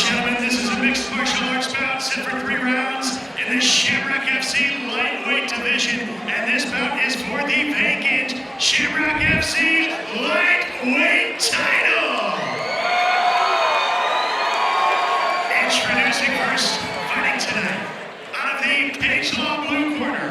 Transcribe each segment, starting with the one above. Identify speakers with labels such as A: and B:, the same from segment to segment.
A: gentlemen, this is a mixed martial arts bout set for 3 rounds in the Shamrock FC lightweight division. And this bout is for the vacant Shamrock FC lightweight title. Introducing first, fighting tonight, out of the Page Law blue corner,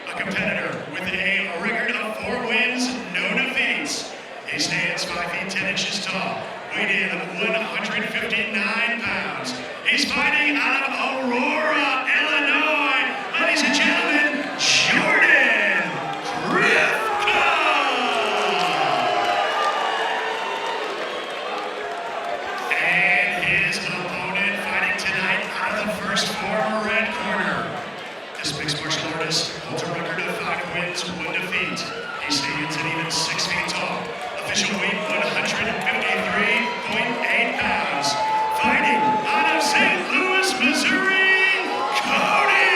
A: a competitor with a record of 4 wins, no defeats. He stands 5 feet 10 inches tall, weighed in 159 pounds. He's fighting out of Aurora, Illinois. Ladies and gentlemen, Jordan Kryfka. And his opponent fighting tonight out of the first former red corner. This mixed martial artist holds a record of 5 wins, 1 defeat. He stands at even 6 feet tall. Official weight 153.8 pounds. Fighting out of St. Louis, Missouri, Kody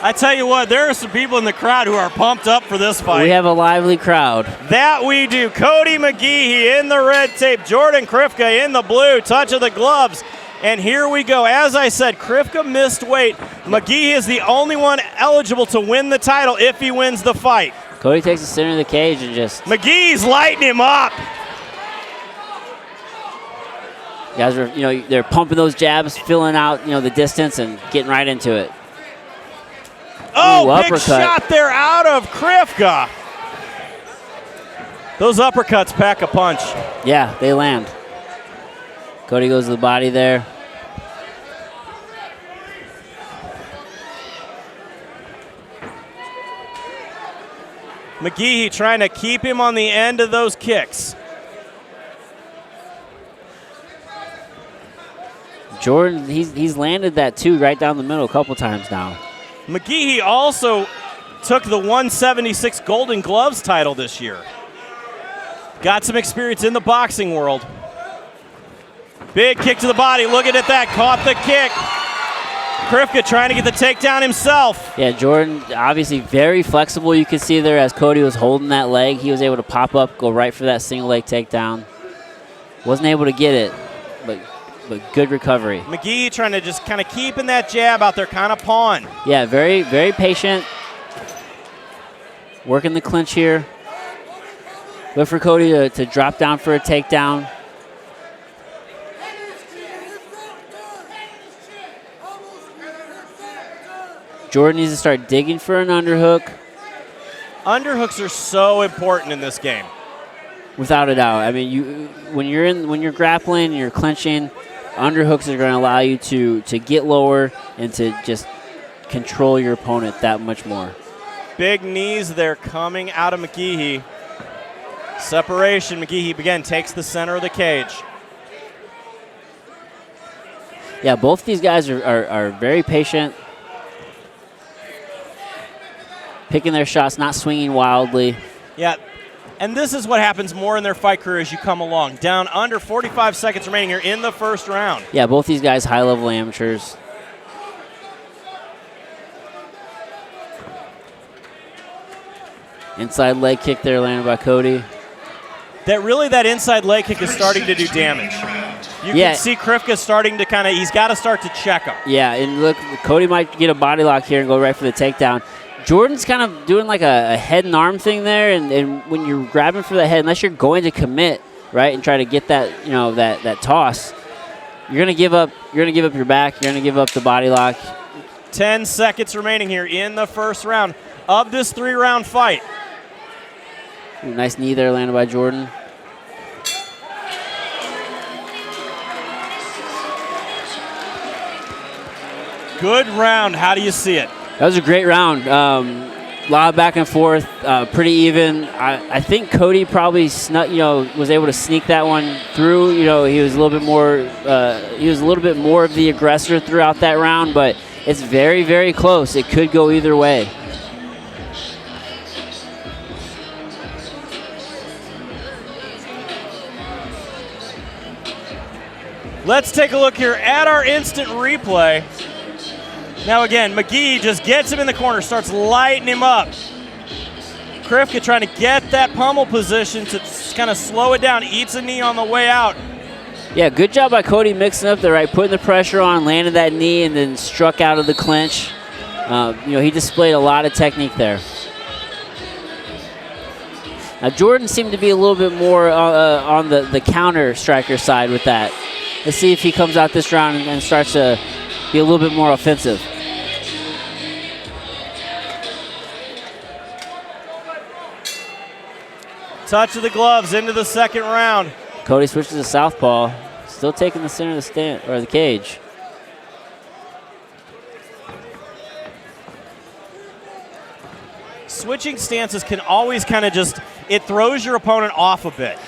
B: I tell you what, there are some people in the crowd who are pumped up for this fight.
C: We have a lively crowd.
B: That we do. Kody McGehee in the red tape. Jordan Kryfka in the blue. Touch of the gloves. And here we go. As I said, Kryfka missed weight. McGehee is the only one eligible to win the title if he wins the fight.
C: Kody takes the center of the cage and just...
B: McGee's lighting him up.
C: Guys are, they're pumping those jabs, filling out, the distance and getting right into it.
B: Oh,
C: Ooh,
B: big
C: uppercut.
B: shot there out of Kryfka. Those uppercuts pack a punch.
C: Yeah, they land. Kody goes to the body there.
B: McGehee trying to keep him on the end of those kicks.
C: Jordan, he's landed that too right down the middle a couple times now.
B: McGehee also took the 176 Golden Gloves title this year. Got some experience in the boxing world. Big kick to the body. Looking at that. Caught the kick. Kryfka trying to get the takedown himself.
C: Yeah, Jordan obviously very flexible. You could see there as Kody was holding that leg. He was able to pop up, go right for that single leg takedown. Wasn't able to get it, but good recovery.
B: McGehee trying to just kind of keeping that jab out there, kind of pawn.
C: Yeah, very, very patient. Working the clinch here. Look for Kody to drop down for a takedown. Jordan needs to start digging for an underhook.
B: Underhooks are so important in this game.
C: Without a doubt. I mean, when you're grappling, you're clinching, underhooks are going to allow you to get lower and to just control your opponent that much more.
B: Big knees there coming out of McGehee. Separation. McGehee again takes the center of the cage.
C: Yeah, both these guys are very patient. Picking their shots, not swinging wildly.
B: Yeah, and this is what happens more in their fight career as you come along. Down under 45 seconds remaining here in the first round.
C: Yeah, both these guys high-level amateurs. Inside leg kick there landed by Kody.
B: That inside leg kick is starting to do damage. You can see Kryfka starting to he's got to start to check him.
C: Yeah, and look, Kody might get a body lock here and go right for the takedown. Jordan's kind of doing like a head and arm thing there, and when you're grabbing for the head, unless you're going to commit, right, and try to get that, that toss, you're gonna give up your back, you're gonna give up the body lock.
B: 10 seconds remaining here in the first round of this 3-round fight.
C: Ooh, nice knee there landed by Jordan.
B: Good round. How do you see it?
C: That was a great round. A lot of back and forth, pretty even. I think Kody probably was able to sneak that one through. He was a little bit more. He was a little bit more of the aggressor throughout that round, but it's very, very close. It could go either way.
B: Let's take a look here at our instant replay. Now again, McGehee just gets him in the corner, starts lighting him up. Kryfka trying to get that pummel position to kind of slow it down, eats a knee on the way out.
C: Yeah, good job by Kody mixing up there, right? Putting the pressure on, landed that knee, and then struck out of the clinch. He displayed a lot of technique there. Now, Jordan seemed to be a little bit more on the counter striker side with that. Let's see if he comes out this round and starts to be a little bit more offensive.
B: Touch of the gloves into the second round.
C: Kody switches to southpaw, still taking the center of the stand or the cage.
B: Switching stances can always kind of it throws your opponent off a bit.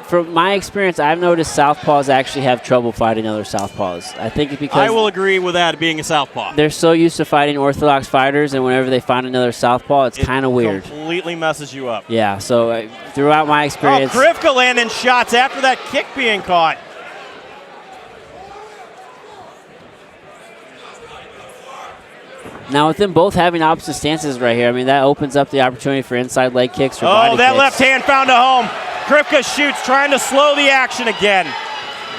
C: From my experience, I've noticed southpaws actually have trouble fighting other southpaws. I think it's because
B: I will agree with that being a southpaw.
C: They're so used to fighting orthodox fighters, and whenever they find another southpaw, it's kind of weird.
B: Completely messes you up.
C: Yeah, so throughout my experience.
B: Kryfka landing shots after that kick being caught.
C: Now, with them both having opposite stances right here, I mean, that opens up the opportunity for inside leg kicks or body
B: that
C: kicks.
B: left hand found a home. Kryfka shoots, trying to slow the action again.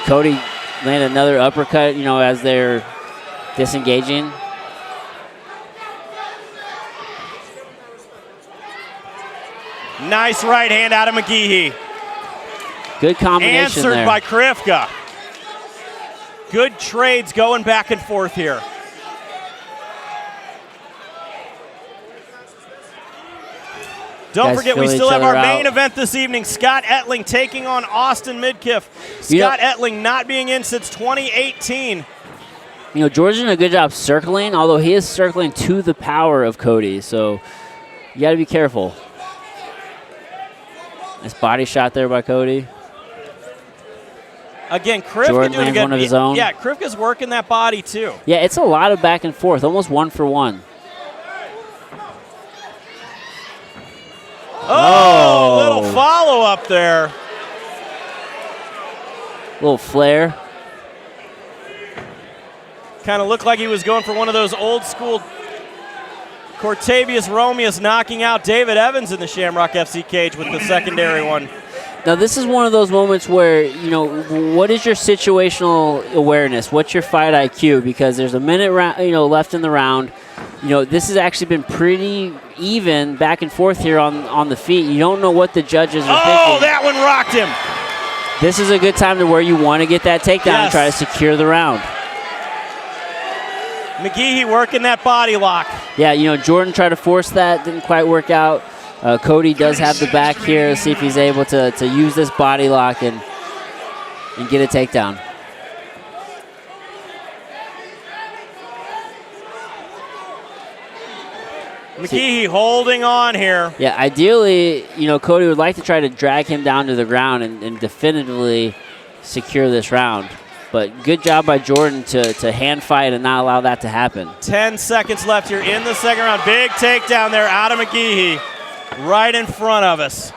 C: Kody landed another uppercut, as they're disengaging.
B: Nice right hand out of McGehee.
C: Good combination
B: Answered
C: there.
B: by Kryfka. Good trades going back and forth here. Don't forget, we still have our main event this evening. Scott Ettling taking on Austin Midkiff. Scott Ettling not being in since 2018.
C: George's doing a good job circling, although he is circling to the power of Kody, so you got to be careful. Nice body shot there by Kody.
B: Again, Kryfka
C: Jordan
B: doing a
C: lands
B: good
C: one of his own.
B: Yeah, Kryfka's working that body too.
C: Yeah, it's a lot of back and forth, almost 1-for-1.
B: Oh, little follow-up there.
C: Little flare.
B: Kind of looked like he was going for one of those old-school Cortavius Romeus knocking out David Evans in the Shamrock FC cage with the secondary one.
C: Now, this is one of those moments where, what is your situational awareness? What's your fight IQ? Because there's a minute left in the round. This has actually been pretty even back and forth here on the feet. You don't know what the judges are thinking.
B: Oh, that one rocked him.
C: This is a good time to where you want to get that takedown and try to secure the round.
B: McGehee working that body lock.
C: Yeah, Jordan tried to force that, didn't quite work out. Kody does have the back here. Let's see if he's able to use this body lock and get a takedown.
B: McGehee holding on here.
C: Yeah, ideally, Kody would like to try to drag him down to the ground and definitively secure this round. But good job by Jordan to hand fight and not allow that to happen.
B: 10 seconds left here in the second round. Big takedown there out of McGehee right in front of us.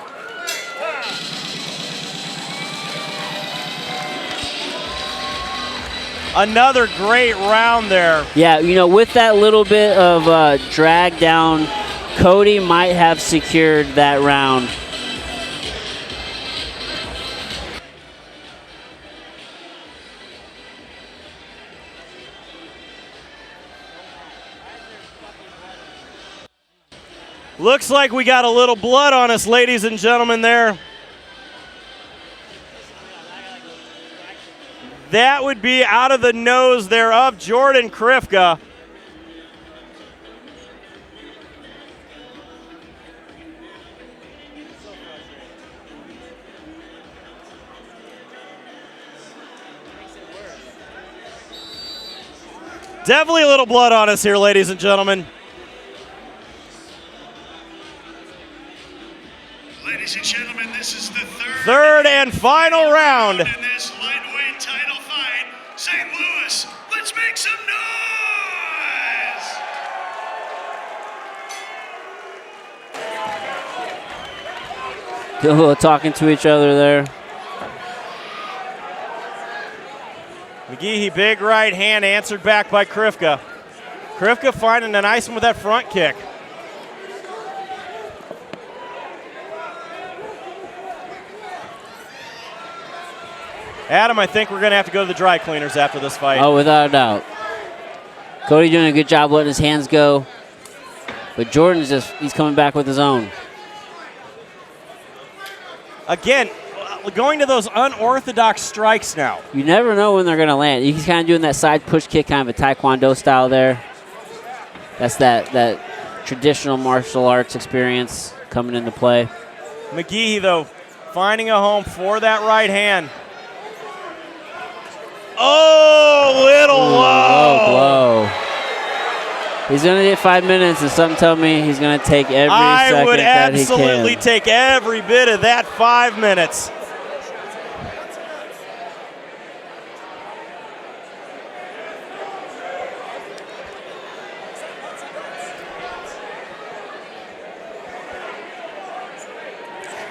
B: Another great round there.
C: Yeah, with that little bit of drag down, Kody might have secured that round.
B: Looks like we got a little blood on us, ladies and gentlemen, there. That would be out of the nose there of Jordan Kryfka. Definitely a little blood on us here, ladies and gentlemen.
A: Ladies and gentlemen, this is the
B: third and final round
A: in this lightweight title fight. St. Louis, let's make some noise!
C: A little talking to each other there.
B: McGehee, big right hand, answered back by Kryfka. Kryfka finding a nice one with that front kick. Adam, I think we're going to have to go to the dry cleaners after this fight.
C: Oh, without a doubt. Kody doing a good job letting his hands go. But Jordan's he's coming back with his own.
B: Again, going to those unorthodox strikes now.
C: You never know when they're going to land. He's kind of doing that side push kick, kind of a Taekwondo style there. That's that traditional martial arts experience coming into play.
B: McGehee, though, finding a home for that right hand. Oh, little low.
C: Oh, blow. He's going to get 5 minutes, and something tells me he's going to take every second that he can.
B: I would absolutely take every bit of that 5 minutes.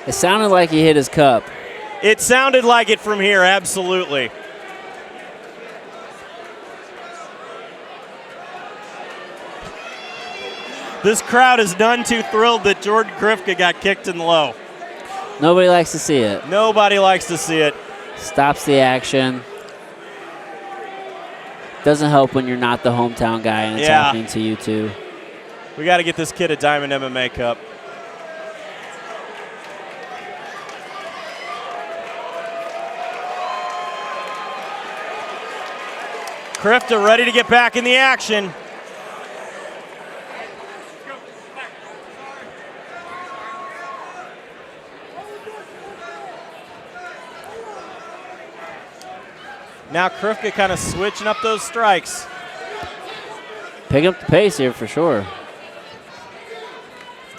C: It sounded like he hit his cup.
B: It sounded like it from here, absolutely. This crowd is none too thrilled that Jordan Kryfka got kicked in the low.
C: Nobody likes to see it.
B: Nobody likes to see it.
C: Stops the action. Doesn't help when you're not the hometown guy and it's happening to you too.
B: We got to get this kid a Diamond MMA cup. Kryfka ready to get back in the action. Now Kryfka kind of switching up those strikes.
C: Pick up the pace here for sure.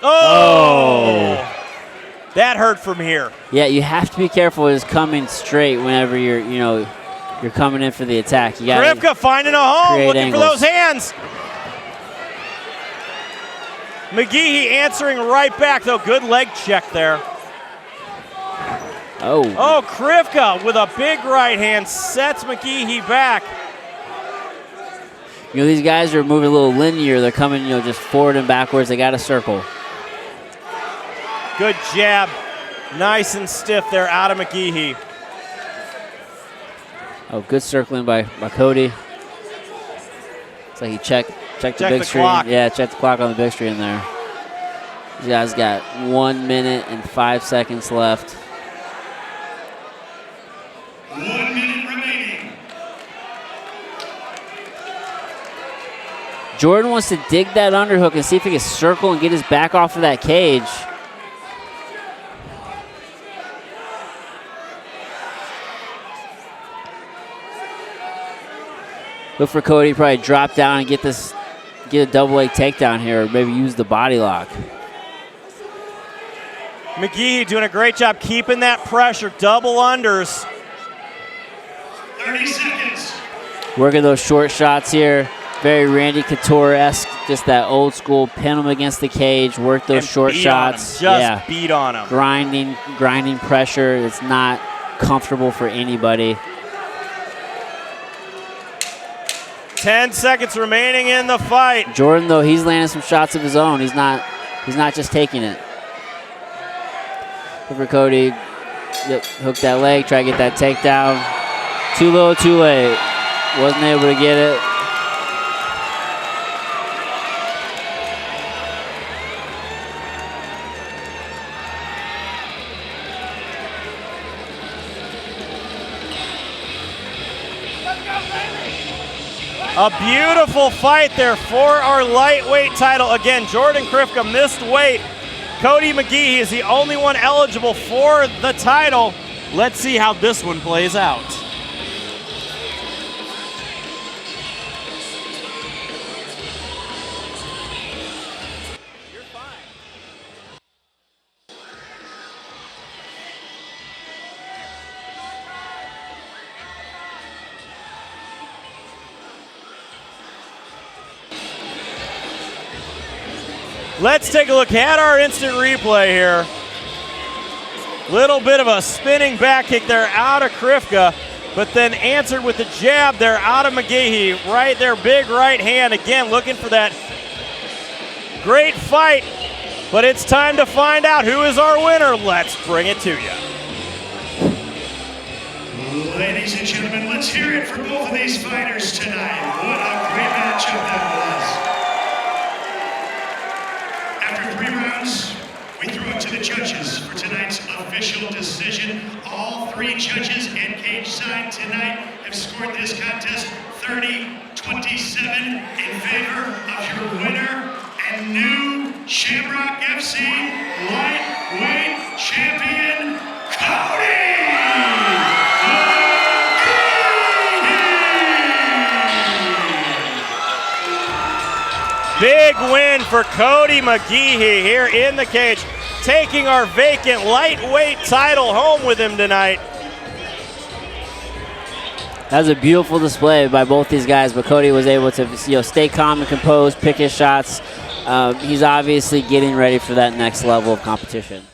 B: Oh! That hurt from here.
C: Yeah, you have to be careful with coming straight whenever you're coming in for the attack. You gotta
B: Kryfka finding a home, looking
C: angles.
B: for those hands. McGehee answering right back, though. Good leg check there. Oh, Kryfka with a big right hand sets McGehee back.
C: You know, these guys are moving a little linear. They're coming, just forward and backwards. They got to circle.
B: Good jab. Nice and stiff there out of McGehee.
C: Oh, good circling by Kody. It's like he checked the big screen.
B: Clock.
C: Yeah, checked the clock on the big screen there. These guys got 1 minute and 5 seconds left.
A: 1 minute remaining.
C: Jordan wants to dig that underhook and see if he can circle and get his back off of that cage. Look for Kody to probably drop down and get a double leg takedown here, or maybe use the body lock.
B: McGehee doing a great job keeping that pressure. Double unders.
A: 30 seconds.
C: Working those short shots here. Very Randy Couture-esque, just that old school, pin him against the cage, work those short shots.
B: Just beat on him.
C: Grinding pressure. It's not comfortable for anybody.
B: 10 seconds remaining in the fight.
C: Jordan, though, he's landing some shots of his own. He's not just taking it. Look for Kody. Yep, hook that leg, try to get that takedown. Too low, too late. Wasn't able to get it.
B: A beautiful fight there for our lightweight title. Again, Jordan Kryfka missed weight. Kody McGehee is the only one eligible for the title. Let's see how this one plays out. Let's take a look at our instant replay here. Little bit of a spinning back kick there out of Kryfka. but then answered with the jab there out of McGehee. Right there, big right hand. Again, looking for that great fight. But it's time to find out who is our winner. Let's bring it to you.
A: Ladies and gentlemen, let's hear it for both of these fighters tonight. What a great matchup that was. After 3 rounds, we threw it to the judges for tonight's official decision. All 3 judges and cage side tonight have scored this contest 30-27 in favor of your winner and new Shamrock FC lightweight champion, Kody McGehee!
B: Big win for Kody McGehee here in the cage, taking our vacant lightweight title home with him tonight.
C: That was a beautiful display by both these guys, but Kody was able to stay calm and composed, pick his shots. He's obviously getting ready for that next level of competition.